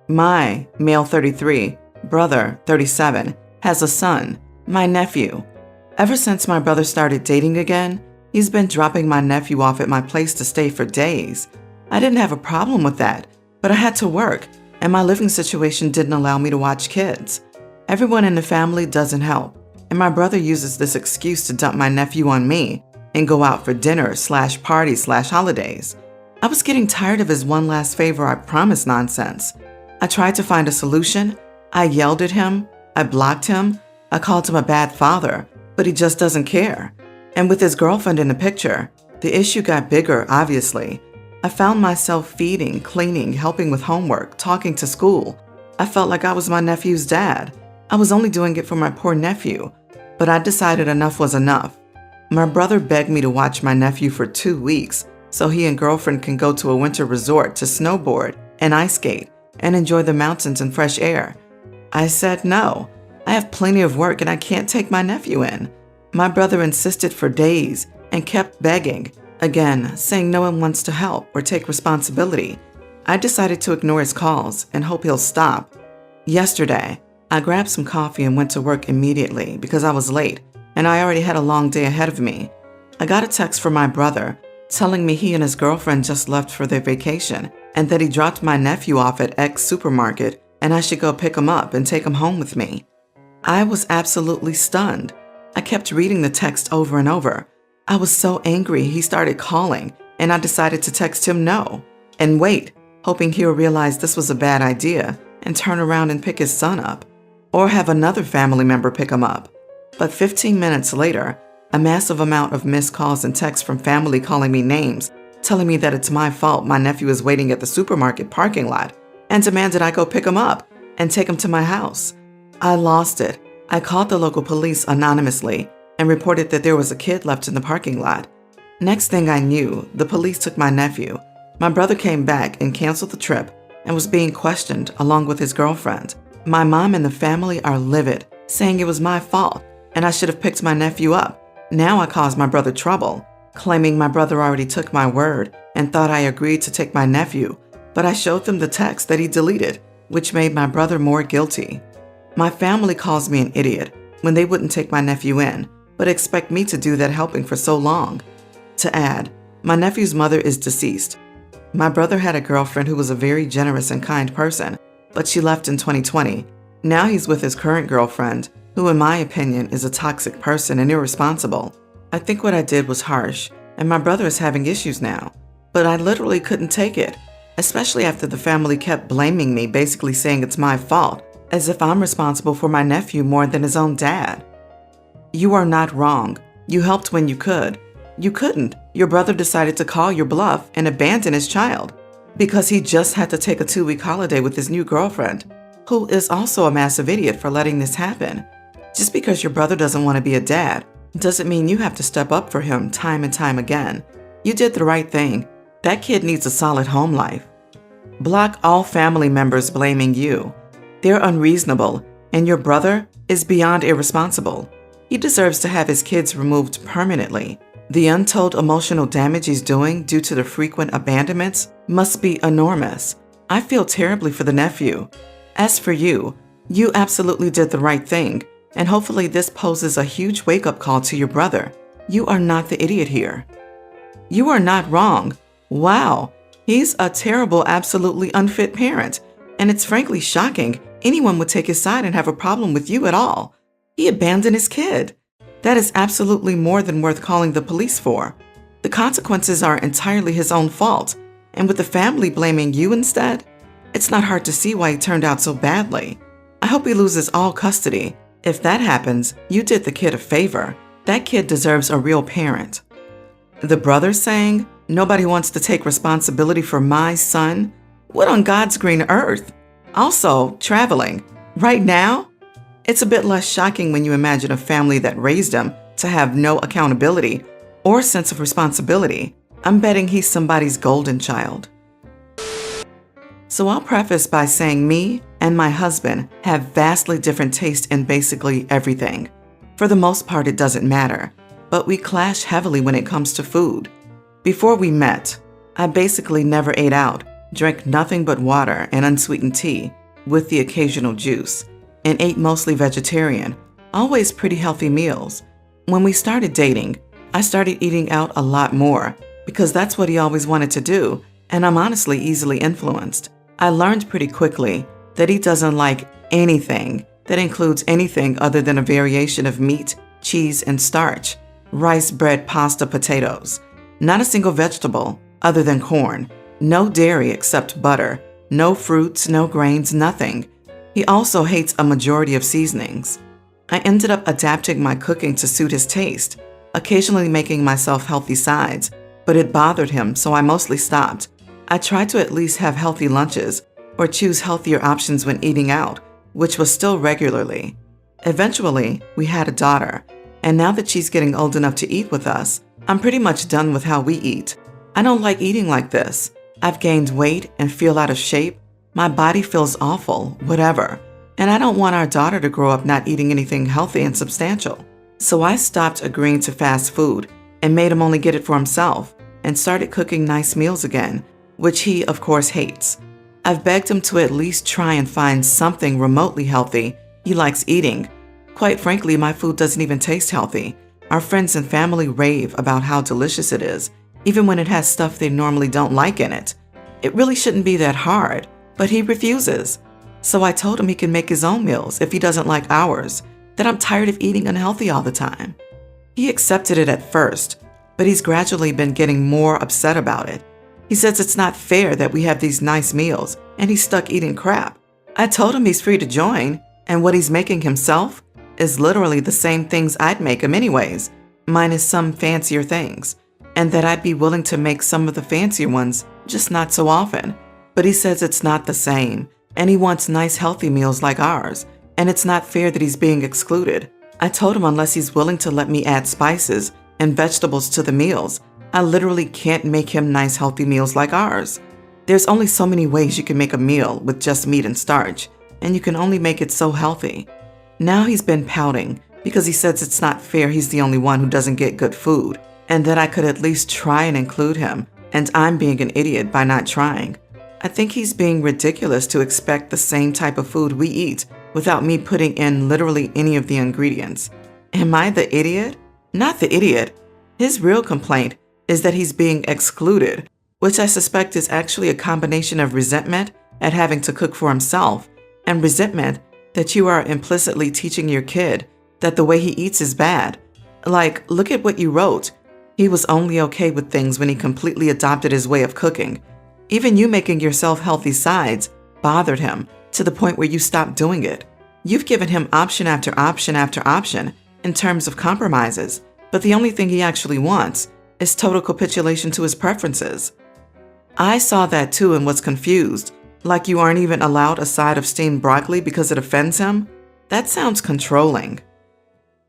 My male 33, brother 37, has a son, my nephew. Ever since my brother started dating again, he's been dropping my nephew off at my place to stay for days. I didn't have a problem with that, but I had to work, and my living situation didn't allow me to watch kids. Everyone in the family doesn't help, and my brother uses this excuse to dump my nephew on me and go out for dinner/parties/holidays. I was getting tired of his one last favor I promised nonsense. I tried to find a solution. I yelled at him. I blocked him. I called him a bad father, but he just doesn't care. And with his girlfriend in the picture, the issue got bigger, obviously. I found myself feeding, cleaning, helping with homework, talking to school. I felt like I was my nephew's dad. I was only doing it for my poor nephew, but I decided enough was enough. My brother begged me to watch my nephew for 2 weeks so he and girlfriend can go to a winter resort to snowboard and ice skate and enjoy the mountains and fresh air. I said no. I have plenty of work and I can't take my nephew in. My brother insisted for days and kept begging, again, saying no one wants to help or take responsibility. I decided to ignore his calls and hope he'll stop. Yesterday, I grabbed some coffee and went to work immediately because I was late and I already had a long day ahead of me. I got a text from my brother telling me he and his girlfriend just left for their vacation and that he dropped my nephew off at X supermarket and I should go pick him up and take him home with me. I was absolutely stunned. I kept reading the text over and over. I was so angry he started calling and I decided to text him no and wait, hoping he'll realize this was a bad idea and turn around and pick his son up or have another family member pick him up. But 15 minutes later, a massive amount of missed calls and texts from family calling me names, telling me that it's my fault my nephew is waiting at the supermarket parking lot and demanded I go pick him up and take him to my house. I lost it. I called the local police anonymously and reported that there was a kid left in the parking lot. Next thing I knew, the police took my nephew. My brother came back and canceled the trip and was being questioned along with his girlfriend. My mom and the family are livid, saying it was my fault and I should have picked my nephew up. Now I caused my brother trouble, claiming my brother already took my word and thought I agreed to take my nephew, but I showed them the text that he deleted, which made my brother more guilty. My family calls me an idiot when they wouldn't take my nephew in, but expect me to do that helping for so long. To add, my nephew's mother is deceased. My brother had a girlfriend who was a very generous and kind person, but she left in 2020. Now he's with his current girlfriend, who in my opinion is a toxic person and irresponsible. I think what I did was harsh, and my brother is having issues now. But I literally couldn't take it, especially after the family kept blaming me, basically saying it's my fault, as if I'm responsible for my nephew more than his own dad. You are not wrong. You helped when you could. You couldn't. Your brother decided to call your bluff and abandon his child because he just had to take a 2-week holiday with his new girlfriend, who is also a massive idiot for letting this happen. Just because your brother doesn't want to be a dad doesn't mean you have to step up for him time and time again. You did the right thing. That kid needs a solid home life. Block all family members blaming you. They're unreasonable, and your brother is beyond irresponsible. He deserves to have his kids removed permanently. The untold emotional damage he's doing due to the frequent abandonments must be enormous. I feel terribly for the nephew. As for you, you absolutely did the right thing. And hopefully this poses a huge wake-up call to your brother. You are not the idiot here. You are not wrong. Wow, he's a terrible, absolutely unfit parent. And it's frankly shocking anyone would take his side and have a problem with you at all. He abandoned his kid. That is absolutely more than worth calling the police for. The consequences are entirely his own fault. And with the family blaming you instead, it's not hard to see why he turned out so badly. I hope he loses all custody. If that happens, you did the kid a favor. That kid deserves a real parent. The brother saying, nobody wants to take responsibility for my son? What on God's green earth? Also, traveling. Right now? It's a bit less shocking when you imagine a family that raised him to have no accountability or sense of responsibility. I'm betting he's somebody's golden child. So I'll preface by saying me and my husband have vastly different taste in basically everything. For the most part, it doesn't matter, but we clash heavily when it comes to food. Before we met, I basically never ate out, drank nothing but water and unsweetened tea with the occasional juice, and ate mostly vegetarian, always pretty healthy meals. When we started dating, I started eating out a lot more because that's what he always wanted to do, and I'm honestly easily influenced. I learned pretty quickly that he doesn't like anything that includes anything other than a variation of meat, cheese, and starch, rice, bread, pasta, potatoes. Not a single vegetable other than corn, no dairy except butter, no fruits, no grains, nothing. He also hates a majority of seasonings. I ended up adapting my cooking to suit his taste, occasionally making myself healthy sides, but it bothered him, so I mostly stopped. I tried to at least have healthy lunches or choose healthier options when eating out, which was still regularly. Eventually, we had a daughter, and now that she's getting old enough to eat with us, I'm pretty much done with how we eat. I don't like eating like this. I've gained weight and feel out of shape. My body feels awful, whatever. And I don't want our daughter to grow up not eating anything healthy and substantial. So I stopped agreeing to fast food and made him only get it for himself and started cooking nice meals again, which he, of course, hates. I've begged him to at least try and find something remotely healthy he likes eating. Quite frankly, my food doesn't even taste healthy. Our friends and family rave about how delicious it is, even when it has stuff they normally don't like in it. It really shouldn't be that hard, but he refuses. So I told him he can make his own meals if he doesn't like ours, that I'm tired of eating unhealthy all the time. He accepted it at first, but he's gradually been getting more upset about it. He says it's not fair that we have these nice meals and he's stuck eating crap. I told him he's free to join, and what he's making himself is literally the same things I'd make him anyways, minus some fancier things, and that I'd be willing to make some of the fancier ones, just not so often. But he says it's not the same, and he wants nice healthy meals like ours, and it's not fair that he's being excluded. I told him unless he's willing to let me add spices and vegetables to the meals, I literally can't make him nice healthy meals like ours. There's only so many ways you can make a meal with just meat and starch, and you can only make it so healthy. Now he's been pouting because he says it's not fair he's the only one who doesn't get good food, and that I could at least try and include him, and I'm being an idiot by not trying. I think he's being ridiculous to expect the same type of food we eat without me putting in literally any of the ingredients. Am I the idiot? Not the idiot. His real complaint is that he's being excluded, which I suspect is actually a combination of resentment at having to cook for himself and resentment that you are implicitly teaching your kid that the way he eats is bad. Like, look at what you wrote. He was only okay with things when he completely adopted his way of cooking. Even you making yourself healthy sides bothered him to the point where you stopped doing it. You've given him option after option after option in terms of compromises, but the only thing he actually wants is total capitulation to his preferences. I saw that too and was confused, like you aren't even allowed a side of steamed broccoli because it offends him? That sounds controlling.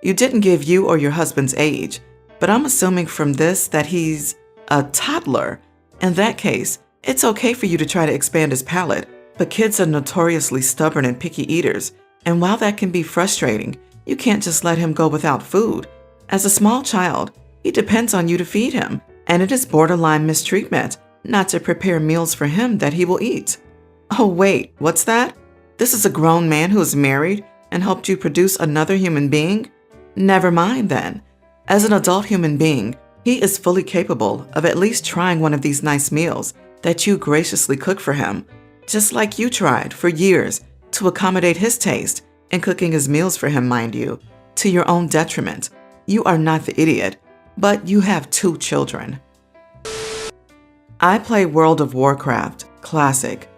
You didn't give you or your husband's age, but I'm assuming from this that he's a toddler. In that case, it's okay for you to try to expand his palate, but kids are notoriously stubborn and picky eaters, and while that can be frustrating, you can't just let him go without food. As a small child, he depends on you to feed him, and it is borderline mistreatment not to prepare meals for him that he will eat. Oh wait, what's that? This is a grown man who is married and helped you produce another human being? Never mind then. As an adult human being, he is fully capable of at least trying one of these nice meals that you graciously cook for him, just like you tried for years to accommodate his taste in cooking his meals for him, mind you, to your own detriment. You are not the idiot, but you have 2 children. I play World of Warcraft, Classic.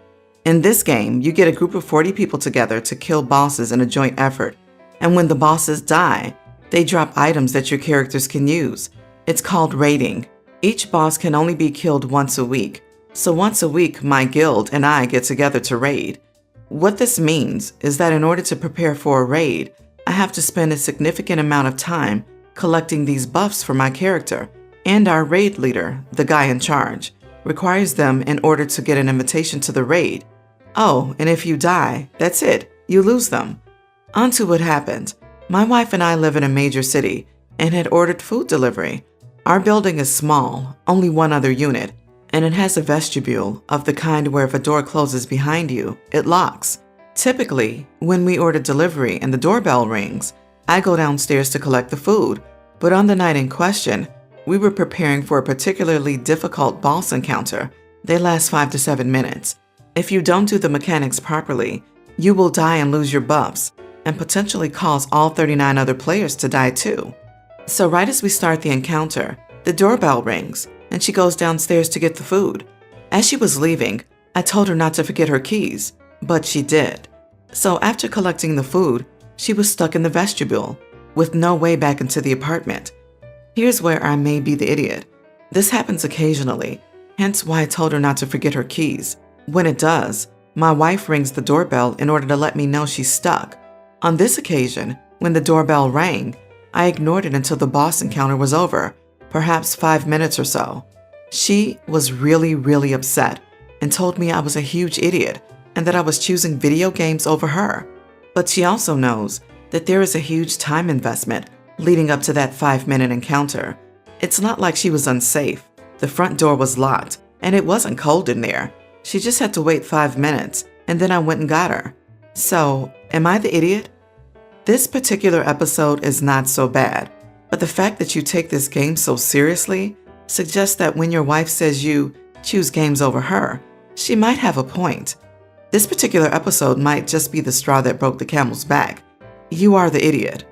In this game, you get a group of 40 people together to kill bosses in a joint effort, and when the bosses die, they drop items that your characters can use. It's called raiding. Each boss can only be killed once a week, so once a week my guild and I get together to raid. What this means is that in order to prepare for a raid, I have to spend a significant amount of time collecting these buffs for my character, and our raid leader, the guy in charge, requires them in order to get an invitation to the raid. Oh, and if you die, that's it, you lose them. On to what happened. My wife and I live in a major city and had ordered food delivery. Our building is small, only one other unit. and it has a vestibule of the kind where if a door closes behind you, it locks. Typically, when we order delivery and the doorbell rings, I go downstairs to collect the food, but on the night in question, we were preparing for a particularly difficult boss encounter. They last 5 to 7 minutes. If you don't do the mechanics properly, you will die and lose your buffs, and potentially cause all 39 other players to die too. So right as we start the encounter, the doorbell rings, and she goes downstairs to get the food. As she was leaving, I told her not to forget her keys, but she did. So after collecting the food, she was stuck in the vestibule, with no way back into the apartment. Here's where I may be the idiot. This happens occasionally, hence why I told her not to forget her keys. When it does, my wife rings the doorbell in order to let me know she's stuck. On this occasion, when the doorbell rang, I ignored it until the boss encounter was over, perhaps 5 minutes or so. She was really upset and told me I was a huge idiot and that I was choosing video games over her. But she also knows that there is a huge time investment leading up to that 5-minute encounter. It's not like she was unsafe. The front door was locked and it wasn't cold in there. She just had to wait 5 minutes and then I went and got her. So, am I the idiot? This particular episode is not so bad, but the fact that you take this game so seriously suggests that when your wife says you choose games over her, she might have a point. This particular episode might just be the straw that broke the camel's back. You are the idiot.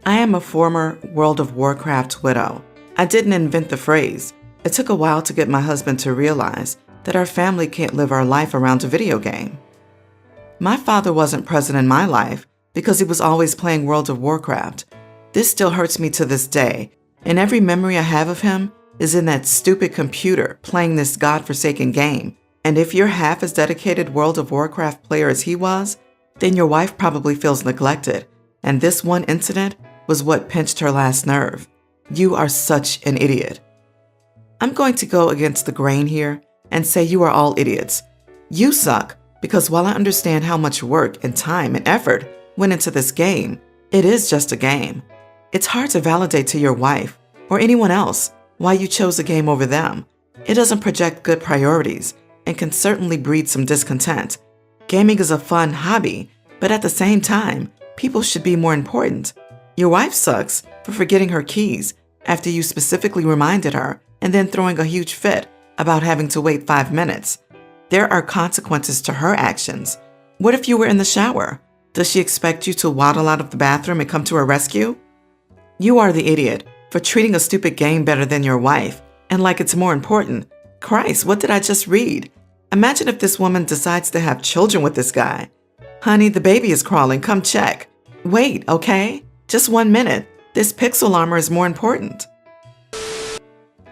I am a former World of Warcraft widow. I didn't invent the phrase. It took a while to get my husband to realize that our family can't live our life around a video game. My father wasn't present in my life because he was always playing World of Warcraft. This still hurts me to this day, and every memory I have of him is in that stupid computer playing this godforsaken game. And if you're half as dedicated World of Warcraft player as he was, then your wife probably feels neglected, and this one incident was what pinched her last nerve. You are such an idiot. I'm going to go against the grain here and say you are all idiots. You suck because while I understand how much work and time and effort went into this game, it is just a game. It's hard to validate to your wife or anyone else why you chose a game over them. It doesn't project good priorities and can certainly breed some discontent. Gaming is a fun hobby, but at the same time, people should be more important. Your wife sucks for forgetting her keys after you specifically reminded her and then throwing a huge fit about having to wait 5 minutes. There are consequences to her actions. What if you were in the shower? Does she expect you to waddle out of the bathroom and come to her rescue? You are the idiot for treating a stupid game better than your wife and like it's more important. Christ, what did I just read? Imagine if this woman decides to have children with this guy. Honey, the baby is crawling. Come check. Wait, okay? Just 1 minute. This pixel armor is more important.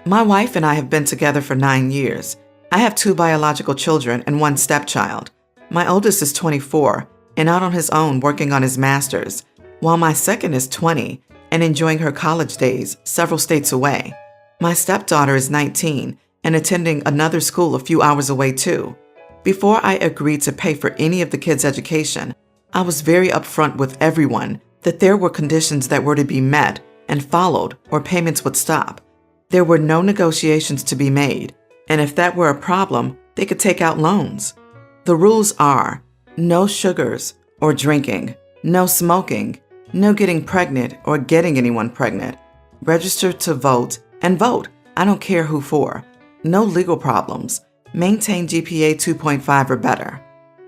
My wife and I have been together for 9 years. I have 2 biological children and 1 stepchild. My oldest is 24 and out on his own working on his master's, while my second is 20 and enjoying her college days several states away. My stepdaughter is 19 and attending another school a few hours away too. Before I agreed to pay for any of the kids' education, I was very upfront with everyone that there were conditions that were to be met and followed or payments would stop. There were no negotiations to be made, and if that were a problem, they could take out loans. The rules are no sugars or drinking, no smoking, no getting pregnant or getting anyone pregnant, register to vote and vote, I don't care who for, no legal problems, maintain GPA 2.5 or better.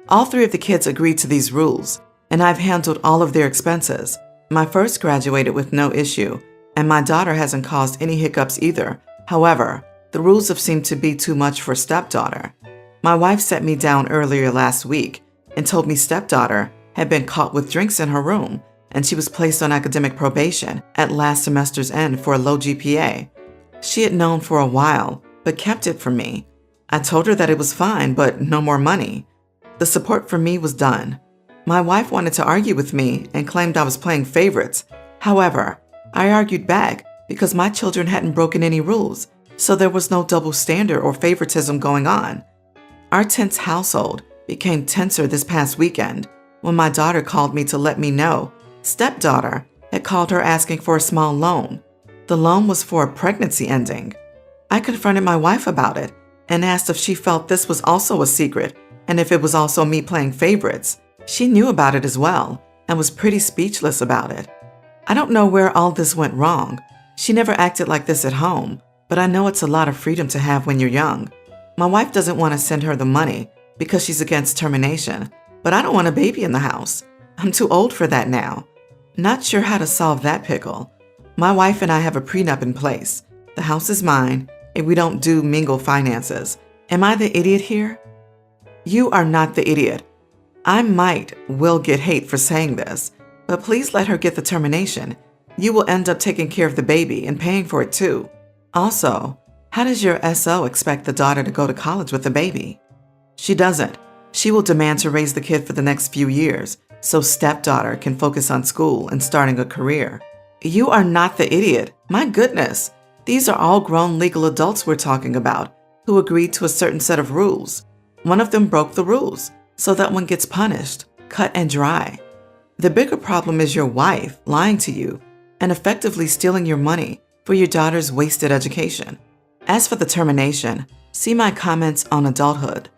All 3 of the kids agreed to these rules, and I've handled all of their expenses. My first graduated with no issue, and my daughter hasn't caused any hiccups either. However, the rules have seemed to be too much for stepdaughter. My wife sat me down earlier last week and told me stepdaughter had been caught with drinks in her room, and she was placed on academic probation at last semester's end for a low GPA. She had known for a while, but kept it from me. I told her that it was fine, but no more money. The support for me was done. My wife wanted to argue with me and claimed I was playing favorites. However, I argued back because my children hadn't broken any rules, so there was no double standard or favoritism going on. Our tense household became tenser this past weekend when my daughter called me to let me know stepdaughter had called her asking for a small loan. The loan was for a pregnancy ending. I confronted my wife about it and asked if she felt this was also a secret and if it was also me playing favorites. She knew about it as well and was pretty speechless about it. I don't know where all this went wrong. She never acted like this at home, but I know it's a lot of freedom to have when you're young. My wife doesn't want to send her the money because she's against termination, but I don't want a baby in the house. I'm too old for that now. Not sure how to solve that pickle. My wife and I have a prenup in place. The house is mine, and we don't do mingle finances. Am I the idiot here? You are not the idiot. I will get hate for saying this, but please let her get the termination. You will end up taking care of the baby and paying for it too. Also, how does your SO expect the daughter to go to college with the baby? She doesn't. She will demand to raise the kid for the next few years, so stepdaughter can focus on school and starting a career. You are not the idiot. My goodness. These are all grown legal adults we're talking about who agreed to a certain set of rules. One of them broke the rules, so that one gets punished, cut and dry. The bigger problem is your wife lying to you and effectively stealing your money for your daughter's wasted education. As for the termination, see my comments on adulthood.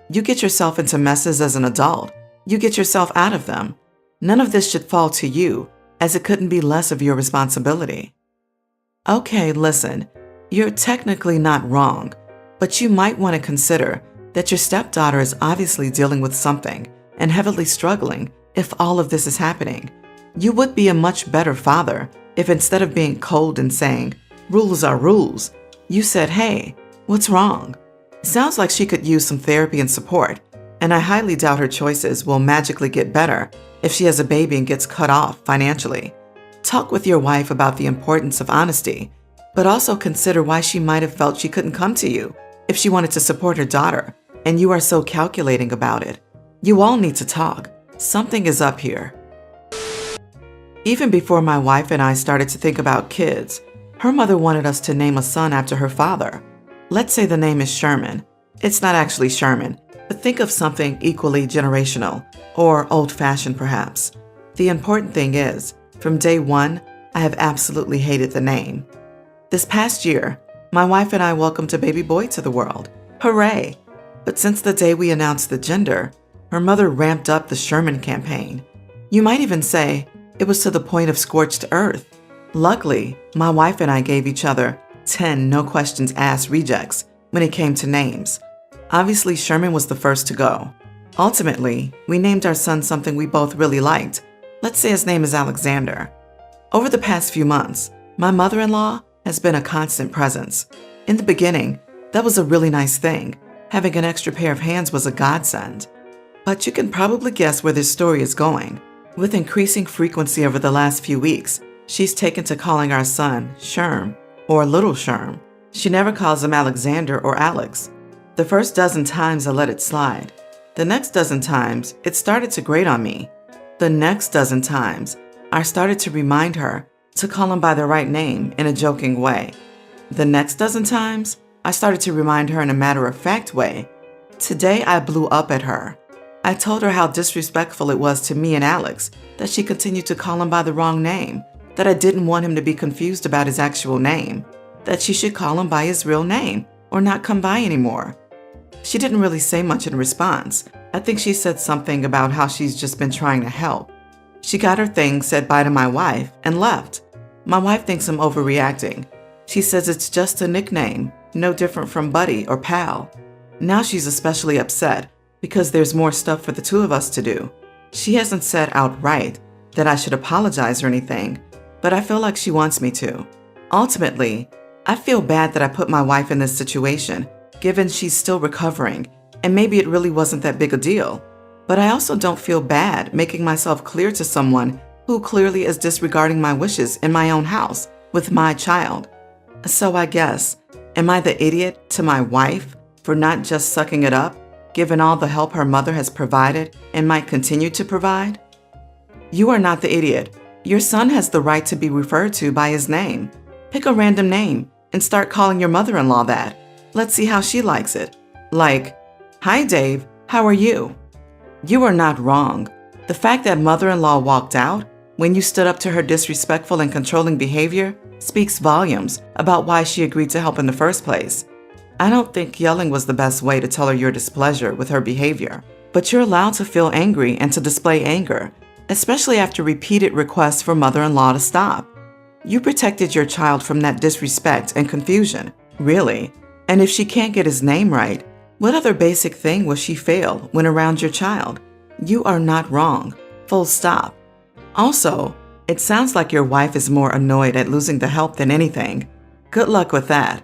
You get yourself into messes as an adult. You get yourself out of them. None of this should fall to you, as it couldn't be less of your responsibility. Okay, listen, you're technically not wrong, but you might want to consider that your stepdaughter is obviously dealing with something and heavily struggling if all of this is happening. You would be a much better father if instead of being cold and saying, rules are rules, you said, hey, what's wrong? Sounds like she could use some therapy and support, and I highly doubt her choices will magically get better if she has a baby and gets cut off financially. Talk with your wife about the importance of honesty, but also consider why she might have felt she couldn't come to you if she wanted to support her daughter, and you are so calculating about it. You all need to talk. Something is up here. Even before my wife and I started to think about kids, her mother wanted us to name a son after her father. Let's say the name is Sherman. It's not actually Sherman, but think of something equally generational or old-fashioned perhaps. The important thing is, from day one, I have absolutely hated the name. This past year, my wife and I welcomed a baby boy to the world. Hooray! But since the day we announced the gender, her mother ramped up the Sherman campaign. You might even say it was to the point of scorched earth. Luckily, my wife and I gave each other 10 no questions asked rejects when it came to names. Obviously, Sherman was the first to go. Ultimately, we named our son something we both really liked. Let's say his name is Alexander. Over the past few months, my mother-in-law has been a constant presence. In the beginning, that was a really nice thing. Having an extra pair of hands was a godsend. But you can probably guess where this story is going. With increasing frequency over the last few weeks, she's taken to calling our son Sherm or Little Sherm. She never calls him Alexander or Alex. The first dozen times I let it slide. The next dozen times, it started to grate on me. The next dozen times, I started to remind her to call him by the right name in a joking way. The next dozen times, I started to remind her in a matter-of-fact way. Today, I blew up at her. I told her how disrespectful it was to me and Alex that she continued to call him by the wrong name, that I didn't want him to be confused about his actual name, that she should call him by his real name or not come by anymore. She didn't really say much in response. I think she said something about how she's just been trying to help. She got her things, said bye to my wife, and left. My wife thinks I'm overreacting. She says it's just a nickname, no different from buddy or pal. Now she's especially upset because there's more stuff for the two of us to do. She hasn't said outright that I should apologize or anything, but I feel like she wants me to. Ultimately, I feel bad that I put my wife in this situation, given she's still recovering, and maybe it really wasn't that big a deal. But I also don't feel bad making myself clear to someone who clearly is disregarding my wishes in my own house with my child. So I guess, am I the idiot to my wife for not just sucking it up, given all the help her mother has provided and might continue to provide? You are not the idiot. Your son has the right to be referred to by his name. Pick a random name and start calling your mother-in-law that. Let's see how she likes it. Like, hi Dave, how are you? You are not wrong. The fact that mother-in-law walked out when you stood up to her disrespectful and controlling behavior speaks volumes about why she agreed to help in the first place. I don't think yelling was the best way to tell her your displeasure with her behavior, but you're allowed to feel angry and to display anger, especially after repeated requests for mother-in-law to stop. You protected your child from that disrespect and confusion, really. And if she can't get his name right, what other basic thing will she fail when around your child? You are not wrong. Full stop. Also, it sounds like your wife is more annoyed at losing the help than anything. Good luck with that.